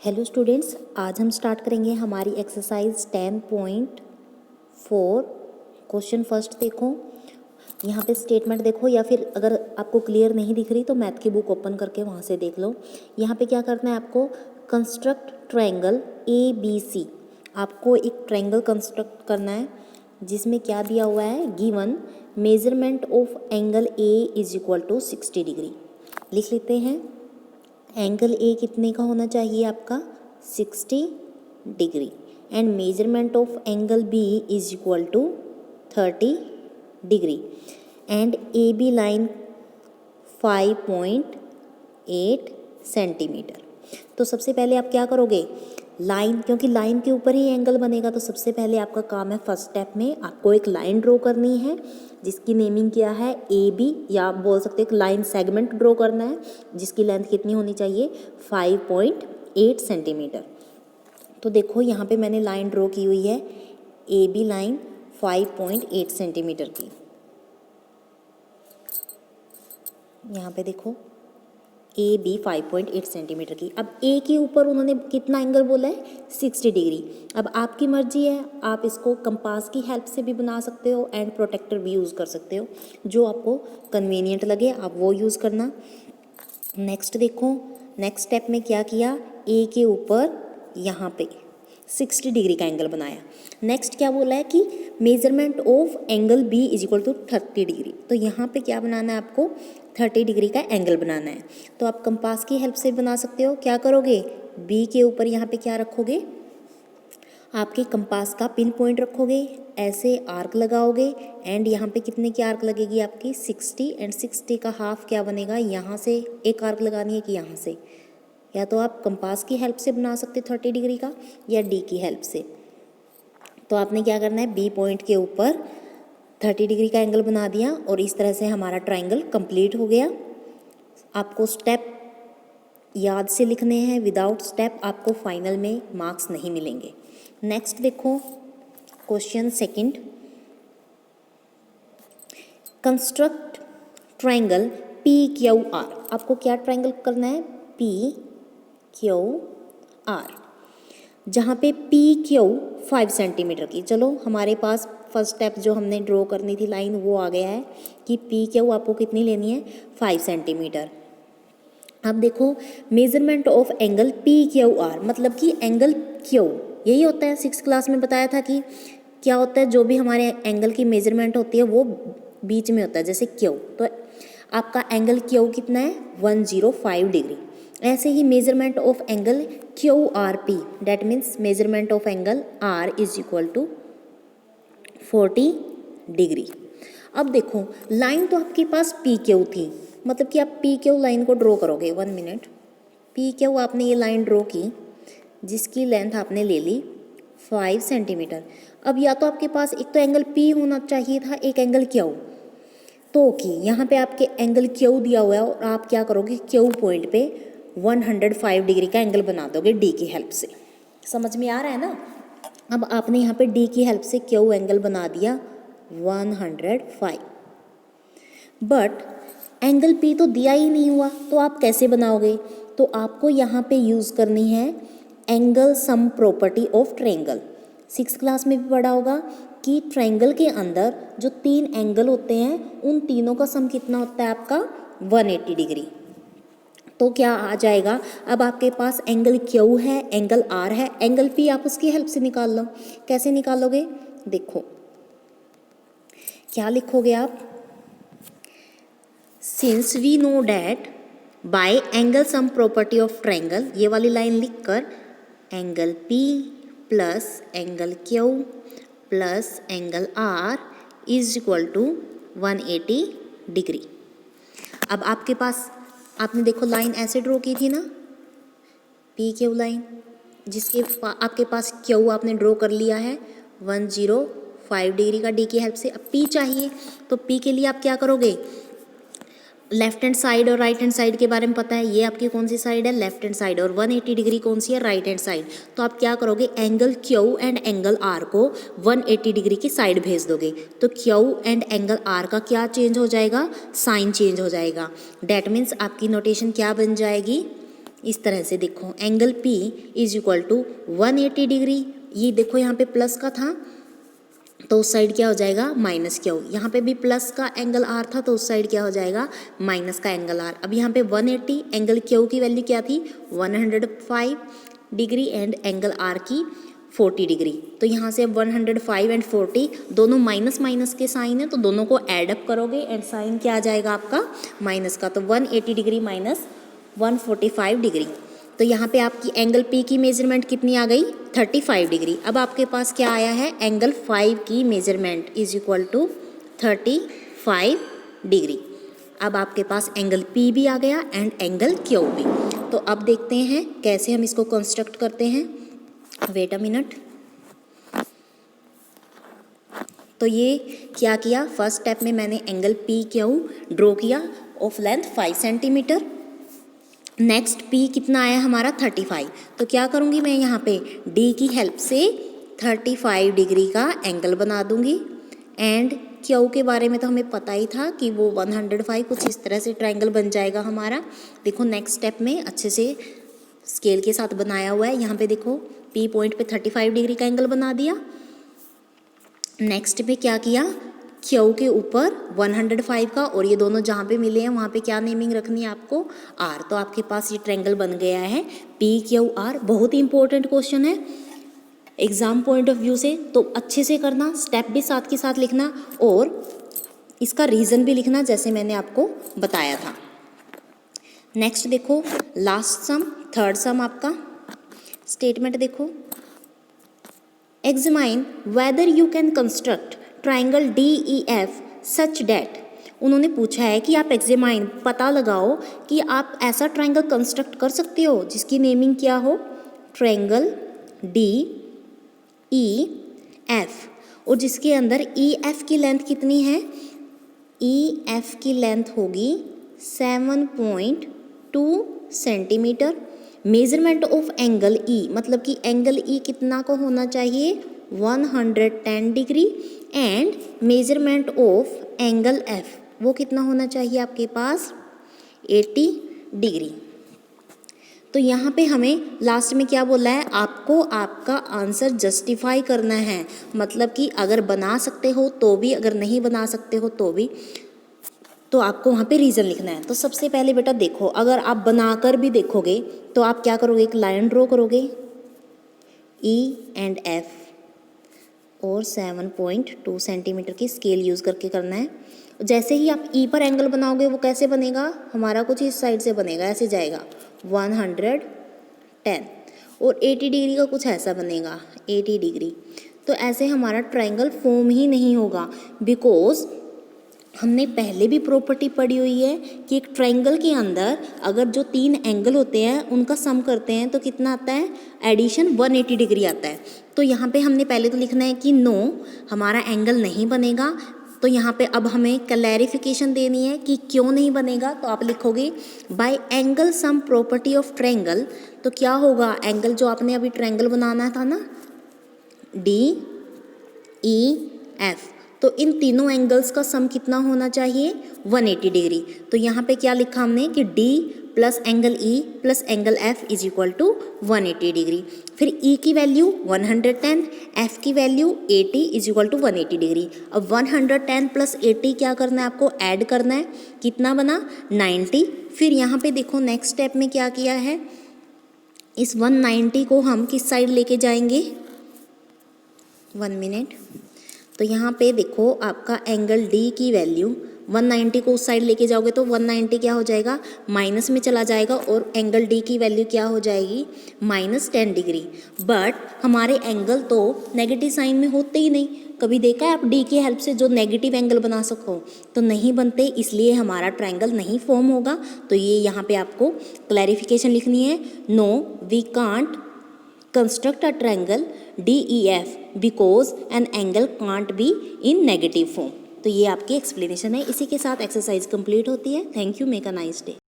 Hello students, आज हम start करेंगे हमारी एक्सरसाइज 10.4। क्वेश्चन फर्स्ट देखो, यहाँ पे स्टेटमेंट देखो, या फिर अगर आपको क्लियर नहीं दिख रही तो मैथ की बुक ओपन करके वहाँ से देख लो। यहाँ पे क्या करना है आपको, कंस्ट्रक्ट ट्रायंगल ABC। आपको एक ट्रायंगल कंस्ट्रक्ट करना है जिसमें क्या दिया हुआ है, given measurement of angle A is equal to 60 degree. लिख लेते हैं, एंगल ए कितने का होना चाहिए आपका, 60 degree, and measurement of angle B is equal to 30 degree, and A B line 5.8 centimetre. तो सबसे पहले आप क्या करोगे, लाइन, क्योंकि लाइन के ऊपर ही एंगल बनेगा, तो सबसे पहले आपका काम है फर्स्ट स्टेप में आपको एक लाइन ड्रॉ करनी है जिसकी नेमिंग क्या है, ए बी, या आप बोल सकते हैं एक लाइन सेगमेंट ड्रॉ करना है जिसकी लेंथ कितनी होनी चाहिए, 5.8 सेंटीमीटर। तो देखो यहाँ पे मैंने लाइन ड्रॉ की हुई है, ए बी लाइन 5.8 सेंटीमीटर की। यहाँ पे देखो ए बी 5.8 सेंटीमीटर की। अब ए के ऊपर उन्होंने कितना एंगल बोला है, 60 डिग्री। अब आपकी मर्जी है, आप इसको कंपास की हेल्प से भी बना सकते हो एंड प्रोटेक्टर भी यूज़ कर सकते हो, जो आपको कन्वीनियंट लगे आप वो यूज़ करना। नेक्स्ट देखो, नेक्स्ट स्टेप में क्या किया, ए के ऊपर यहाँ पे 60 डिग्री का एंगल बनाया। नेक्स्ट क्या बोला है कि measurement of angle B is equal to 30 degree. तो यहाँ पे क्या बनाना है आपको, 30 डिग्री का एंगल बनाना है। तो आप कंपास की हेल्प से बना सकते हो। क्या करोगे, बी के ऊपर यहाँ पे क्या रखोगे, आपके कंपास का पिन पॉइंट रखोगे, ऐसे आर्क लगाओगे, एंड यहाँ पे कितने की आर्क लगेगी आपकी, 60, एंड 60 का हाफ क्या बनेगा, यहाँ से एक आर्क लगानी है कि यहाँ से, या तो आप कंपास की हेल्प से बना सकते 30 डिग्री का, या डी की हेल्प से। तो आपने क्या करना है, बी पॉइंट के ऊपर 30 डिग्री का एंगल बना दिया, और इस तरह से हमारा ट्रायंगल कंप्लीट हो गया। आपको स्टेप याद से लिखने हैं, विदाउट स्टेप आपको फाइनल में मार्क्स नहीं मिलेंगे। नेक्स्ट देखो, question second, construct triangle PQR। आपको क्या ट्रायंगल करना है, PQR, जहाँ पे PQ 5 सेंटीमीटर की। चलो हमारे पास फर्स्ट स्टेप जो हमने ड्रॉ करनी थी लाइन वो आ गया है कि PQ आपको कितनी लेनी है, 5 सेंटीमीटर। अब देखो, मेजरमेंट ऑफ एंगल PQR, मतलब कि एंगल Q यही होता है, 6th क्लास में बताया था कि क्या होता है, जो भी हमारे एंगल की मेजरमेंट होती है वो बीच में होता है, जैसे Q। तो आपका एंगल Q कितना है, 105 डिग्री। ऐसे ही measurement of angle QRP, that means measurement of angle R is equal to 40 degree. अब देखो, लाइन तो आपके पास PQ थी, मतलब कि आप PQ लाइन को ड्रॉ करोगे, 1 मिनट। PQ आपने ये लाइन ड्रॉ की जिसकी लेंथ आपने ले ली 5 सेंटीमीटर। अब या तो आपके पास एक तो एंगल P होना चाहिए था, एक एंगल Q, तो कि यहाँ पे आपके एंगल Q दिया हुआ है, और आप क्या करोगे, Q पॉइंट पे 105 डिग्री का एंगल बना दोगे D की हेल्प से। समझ में आ रहा है ना। अब आपने यहाँ पे D की हेल्प से Q एंगल बना दिया 105, बट एंगल P तो दिया ही नहीं हुआ, तो आप कैसे बनाओगे, तो आपको यहाँ पे यूज़ करनी है angle sum property of triangle. 6th class में भी पढ़ा होगा कि ट्रायंगल के अंदर जो 3 एंगल होते हैं उन तीनों का सम कितना होता है आपका, 180 डिग्री। तो क्या आ जाएगा, अब आपके पास एंगल Q है, एंगल R है, एंगल P आप उसकी हेल्प से निकाल लो। कैसे निकालोगे, देखो क्या लिखोगे आप, since we know that by angle sum property of triangle, ये वाली लाइन लिखकर angle P plus angle Q plus angle R is equal to 180 degree. अब आपके पास, आपने देखो लाइन ऐसे ड्रॉ की थी ना, PQ लाइन, जिसके आपके पास Q आपने ड्रॉ कर लिया है 105 डिग्री का D की हेल्प से। अब P चाहिए, तो P के लिए आप क्या करोगे, लेफ्ट हैंड साइड और राइट हैंड साइड के बारे में पता है, ये आपकी कौन सी साइड है, लेफ्ट हैंड साइड, और 180 डिग्री कौन सी है, राइट हैंड साइड। तो आप क्या करोगे, angle Q and angle R को 180 डिग्री की साइड भेज दोगे, तो Q एंड एंगल R का क्या चेंज हो जाएगा, साइन चेंज हो जाएगा। डेट मीन्स आपकी नोटेशन क्या बन जाएगी, इस तरह से देखो angle P is equal to 180 degree. ये देखो यहाँ पे प्लस का था तो उस साइड क्या हो जाएगा माइनस क्यू। यहाँ पे भी प्लस का एंगल R था तो उस साइड क्या हो जाएगा माइनस का एंगल R। अब यहाँ पे 180, एंगल क्यू की वैल्यू क्या थी 105 डिग्री एंड एंगल R की 40 डिग्री। तो यहाँ से 105 एंड 40 दोनों माइनस माइनस के साइन है तो दोनों को ऐड अप करोगे एंड साइन क्या आ जाएगा आपका माइनस का। तो 180 डिग्री माइनस 145 डिग्री। तो यहाँ पे आपकी एंगल P की मेजरमेंट कितनी आ गई 35 डिग्री। अब आपके पास क्या आया है एंगल 5 की measurement is equal to 35 degree. अब आपके पास एंगल P भी आ गया एंड एंगल Q भी। तो अब देखते हैं कैसे हम इसको कंस्ट्रक्ट करते हैं। Wait a minute. तो ये क्या किया, फर्स्ट स्टेप में मैंने एंगल PQ ड्रॉ किया of length 5 centimetre. Next P कितना आया हमारा 35। तो क्या करूँगी मैं यहाँ पे D की हेल्प से 35 डिग्री का एंगल बना दूँगी एंड Q के बारे में तो हमें पता ही था कि वो 105 कुछ इस तरह से ट्रायंगल बन जाएगा हमारा। देखो नेक्स्ट स्टेप में अच्छे से स्केल के साथ बनाया हुआ है। यहाँ पे देखो P पॉइंट पे 35 डिग्री का एंगल बना दिया। नेक्स्ट पे क्या किया Q के ऊपर 105 का और ये दोनों जहाँ पे मिले हैं वहाँ पे क्या नेमिंग रखनी है आपको R। तो आपके पास ये ट्रायंगल बन गया है PQR। बहुत ही इंपॉर्टेंट क्वेश्चन है एग्जाम पॉइंट ऑफ व्यू से, तो अच्छे से करना, स्टेप भी साथ के साथ लिखना और इसका रीज़न भी लिखना जैसे मैंने आपको बताया था। नेक्स्ट देखो लास्ट सम, थर्ड सम आपका स्टेटमेंट देखो, examine whether you can construct triangle DEF such that. उन्होंने पूछा है कि आप एग्जामाइन पता लगाओ कि आप ऐसा ट्राइंगल कंस्ट्रक्ट कर सकते हो जिसकी नेमिंग क्या हो ट्राइंगल DEF और जिसके अंदर EF की लेंथ कितनी है, EF की लेंथ होगी 7.2 centimetre. Measurement of angle E मतलब कि एंगल E कितना को होना चाहिए 110 degree and measurement of angle F वो कितना होना चाहिए आपके पास 80 डिग्री। तो यहाँ पे हमें लास्ट में क्या बोला है, आपको आपका आंसर जस्टिफाई करना है। मतलब कि अगर बना सकते हो तो भी, अगर नहीं बना सकते हो तो भी, तो आपको वहाँ पे रीज़न लिखना है। तो सबसे पहले बेटा देखो, अगर आप बनाकर भी देखोगे तो आप क्या करोगे, एक लाइन ड्रॉ करोगे E एंड F और 7.2 सेंटीमीटर की स्केल यूज़ करके करना है। जैसे ही आप E पर एंगल बनाओगे वो कैसे बनेगा हमारा, कुछ इस साइड से बनेगा, ऐसे जाएगा 110 और 80 डिग्री का कुछ ऐसा बनेगा 80 डिग्री। तो ऐसे हमारा ट्रायंगल फॉर्म ही नहीं होगा, बिकॉज हमने पहले भी प्रॉपर्टी पढ़ी हुई है कि एक ट्रायंगल के अंदर अगर जो 3 एंगल होते हैं उनका सम करते हैं तो कितना आता है, एडिशन 180 डिग्री आता है। तो यहाँ पे हमने पहले तो लिखना है कि नो हमारा एंगल नहीं बनेगा। तो यहाँ पे अब हमें क्लैरिफिकेशन देनी है कि क्यों नहीं बनेगा। तो आप लिखोगे bye angle sum property of triangle. तो क्या होगा, एंगल जो आपने अभी ट्रायंगल बनाना था ना DEF, तो इन तीनों एंगल्स का सम कितना होना चाहिए 180 डिग्री। तो यहाँ पे क्या लिखा हमने कि D plus angle E plus angle F is equal to 180 degree. फिर E की वैल्यू 110, F की value 80 is equal to 180 degree. अब 110 प्लस 80 क्या करना है आपको, ऐड करना है, कितना बना 90। फिर यहाँ पे देखो नेक्स्ट स्टेप में क्या किया है, इस 190 को हम किस साइड लेके जाएंगे, 1 मिनट। तो यहाँ पे देखो आपका एंगल D की वैल्यू 190 को उस साइड लेके जाओगे तो 190 क्या हो जाएगा, माइनस में चला जाएगा और एंगल D की वैल्यू क्या हो जाएगी -10 डिग्री। बट हमारे एंगल तो नेगेटिव साइन में होते ही नहीं। कभी देखा है आप D की हेल्प से जो नेगेटिव एंगल बना सको, तो नहीं बनते, इसलिए हमारा ट्रायंगल नहीं फॉर्म होगा। तो ये यहाँ पे आपको क्लैरिफिकेशन लिखनी है, no we can't construct a triangle DEF because an angle can't be in negative form। तो ये आपकी एक्सप्लेनेशन है। इसी के साथ एक्सरसाइज कंप्लीट होती है। Thank you, make a nice day.